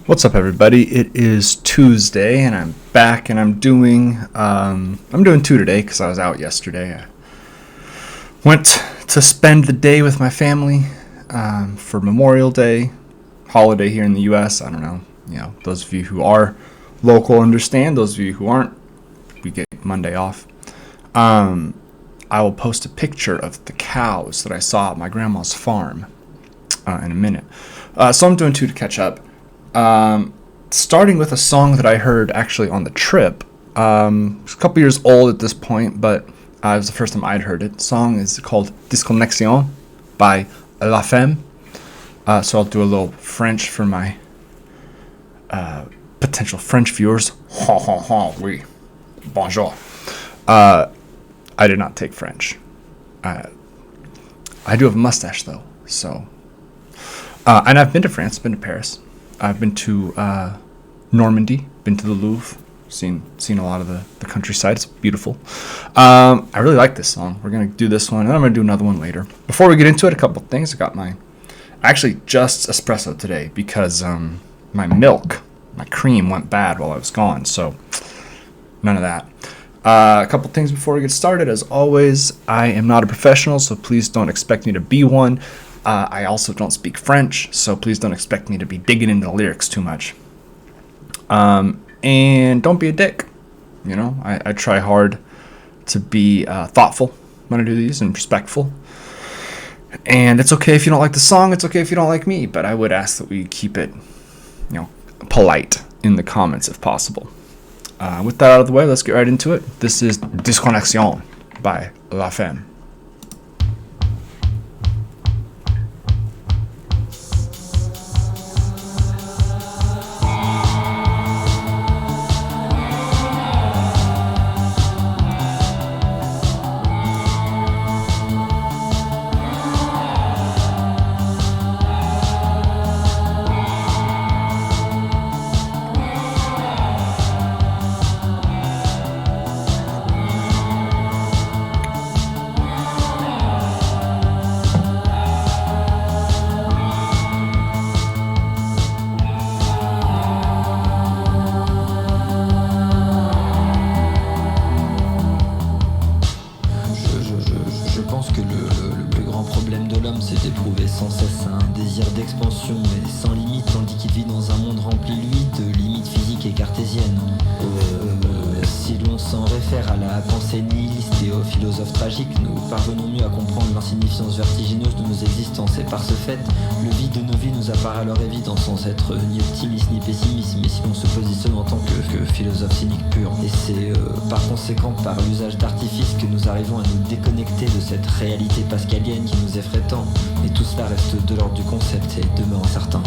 What's up, everybody? It is Tuesday, and I'm back, and I'm doing two today because I was out yesterday. I went to spend the day with my family for Memorial Day, holiday here in the U.S. I don't know, those of you who are local understand. Those of you who aren't, we get Monday off. I will post a picture of the cows that I saw at my grandma's farm in a minute. So I'm doing two to catch up. Starting with a song that I heard actually on the trip. It's a couple years old at this point, but it was the first time I'd heard it. The song is called DISCONNEXION by FEMME. So I'll do a little French for my potential French viewers. Oui, bonjour. I did not take French. I do have a mustache though, so. And I've been to France, been to Paris. I've been to Normandy, been to the Louvre, seen a lot of the countryside. It's beautiful. I really like this song. We're going to do this one, and I'm going to do another one later. Before we get into it, a couple things. I actually just espresso today because my cream went bad while I was gone, so none of that. A couple things before we get started. As always, I am not a professional, so please don't expect me to be one. I also don't speak French, so please don't expect me to be digging into the lyrics too much. And don't be a dick. I try hard to be thoughtful when I do these and respectful. And it's okay if you don't like the song. It's okay if you don't like me. But I would ask that we keep it, polite in the comments if possible. With that out of the way, let's get right into it. This is DISCONNEXION by FEMME. C'est d'éprouver sans cesse un désir d'expansion mais sans limite, tandis qu'il vit dans un monde rempli lui de limites physiques et cartésiennes. Si l'on s'en réfère à la pensée nihiliste et aux philosophes tragiques, nous parvenons mieux à comprendre l'insignifiance vertigineuse de nos existences, et par ce fait, le vide de nos vies nous apparaît alors évident sans être ni optimiste ni pessimiste, mais si l'on se positionne en tant que philosophe cynique pur. Et c'est par conséquent par l'usage d'artifices que nous arrivons à nous déconnecter de cette réalité pascalienne qui nous effraie tant. Mais tout cela reste de l'ordre du concept et demeure incertain.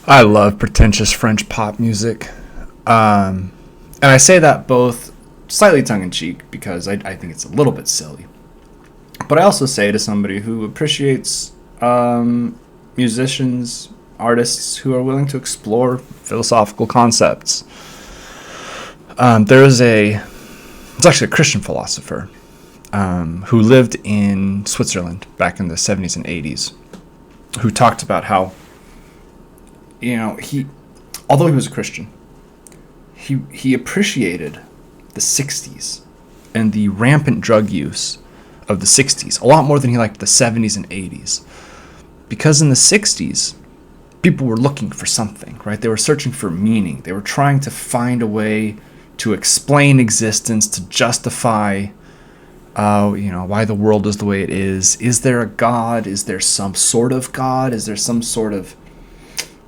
I love pretentious French pop music. And I say that both slightly tongue-in-cheek because I think it's a little bit silly. But I also say to somebody who appreciates musicians, artists who are willing to explore philosophical concepts. It's actually a Christian philosopher who lived in Switzerland back in the 70s and 80s, who talked about how, although he was a Christian, he appreciated the 60s and the rampant drug use of the 60s a lot more than he liked the 70s and 80s. Because in the 60s, people were looking for something, right? They were searching for meaning. They were trying to find a way to explain existence, to justify, why the world is the way it is. Is there a God? Is there some sort of God? Is there some sort of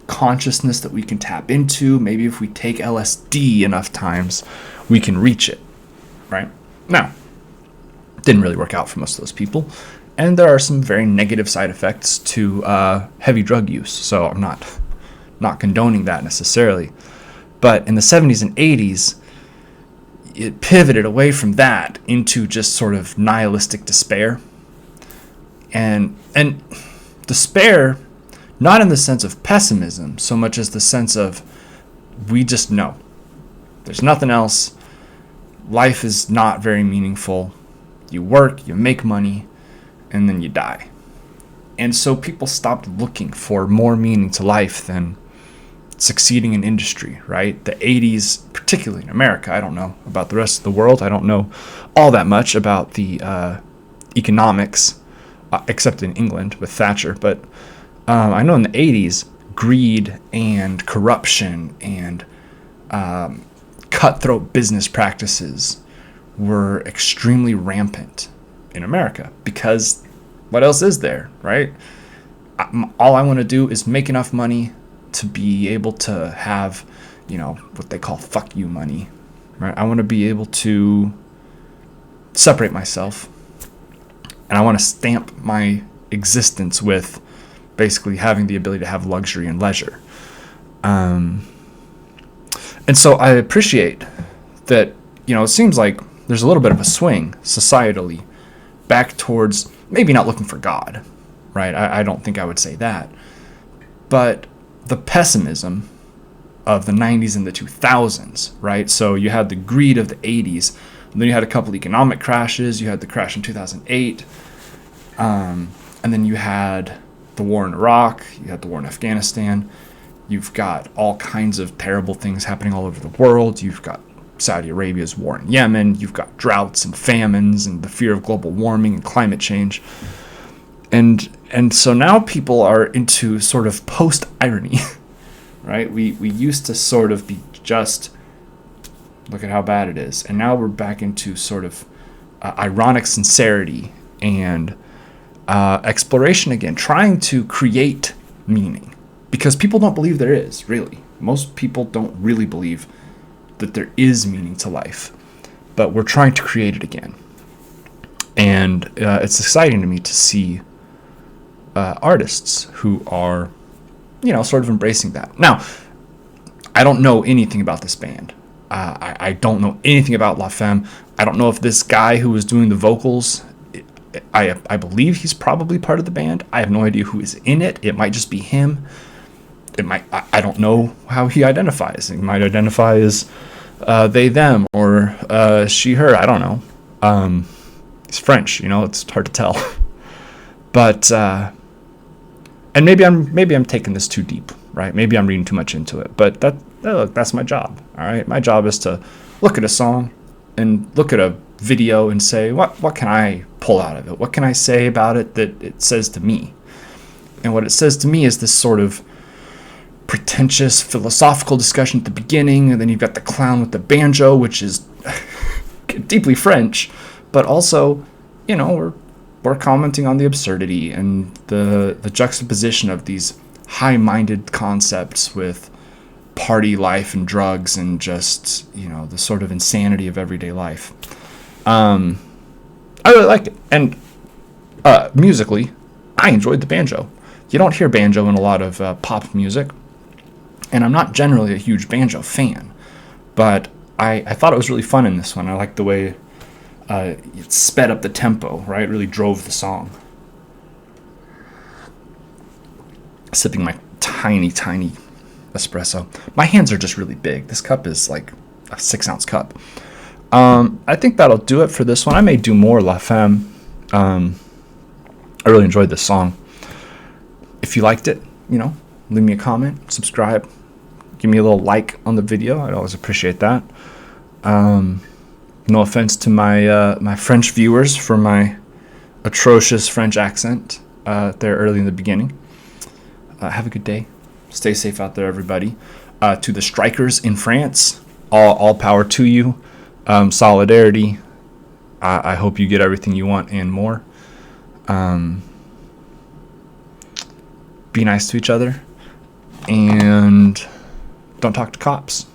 consciousness that we can tap into? Maybe if we take LSD enough times, we can reach it, right? Now, didn't really work out for most of those people, and there are some very negative side effects to heavy drug use, so I'm not condoning that necessarily. But in the 70s and 80s, it pivoted away from that into just sort of nihilistic despair. And despair, not in the sense of pessimism, so much as the sense of, we just know. There's nothing else. Life is not very meaningful. You work, you make money, and then you die. And so people stopped looking for more meaning to life than succeeding in industry, right? The 80s, particularly in America, I don't know about the rest of the world. I don't know all that much about the economics, except in England with Thatcher. But I know in the 80s, greed and corruption and cutthroat business practices were extremely rampant in America, because what else is there, right? All I want to do is make enough money to be able to have, what they call fuck you money, right? I want to be able to separate myself, and I want to stamp my existence with basically having the ability to have luxury and leisure. And so I appreciate that, it seems like there's a little bit of a swing societally back towards maybe not looking for God, right? I don't think I would say that. But the pessimism of the 90s and the 2000s, right? So you had the greed of the 80s, and then you had a couple economic crashes. You had the crash in 2008, and then you had the war in Iraq, you had the war in Afghanistan. You've got all kinds of terrible things happening all over the world. You've got Saudi Arabia's war in Yemen. You've got droughts and famines and the fear of global warming and climate change. And so now people are into sort of post-irony, right? We used to sort of be just, look at how bad it is. And now we're back into sort of ironic sincerity and exploration again, trying to create meaning. Because people don't believe there is, really. Most people don't really believe that there is meaning to life. But we're trying to create it again. And it's exciting to me to see artists who are, sort of embracing that. Now, I don't know anything about this band. I don't know anything about La Femme. I don't know if this guy who was doing the vocals, I believe he's probably part of the band. I have no idea who is in it. It might just be him. I don't know how he identifies. He might identify as they, them, or she, her. I don't know. He's French, it's hard to tell. But and maybe I'm taking this too deep, right? Maybe I'm reading too much into it. But that's my job. All right, my job is to look at a song and look at a video and say, what can I pull out of it? What can I say about it that it says to me? And what it says to me is this sort of pretentious philosophical discussion at the beginning, and then you've got the clown with the banjo, which is deeply French, but also, we're commenting on the absurdity and the juxtaposition of these high-minded concepts with party life and drugs and just, the sort of insanity of everyday life. I really like it. And musically, I enjoyed the banjo. You don't hear banjo in a lot of pop music. And I'm not generally a huge banjo fan, but I thought it was really fun in this one. I liked the way it sped up the tempo, right? It really drove the song. Sipping my tiny espresso. My hands are just really big. This cup is like a 6-ounce cup. I think that'll do it for this one. I may do more La Femme. I really enjoyed this song. If you liked it, leave me a comment, subscribe, give me a little like on the video. I'd always appreciate that. No offense to my French viewers for my atrocious French accent there early in the beginning. Have a good day. Stay safe out there, everybody. To the strikers in France, all power to you. Solidarity. I hope you get everything you want and more. Be nice to each other. And don't talk to cops.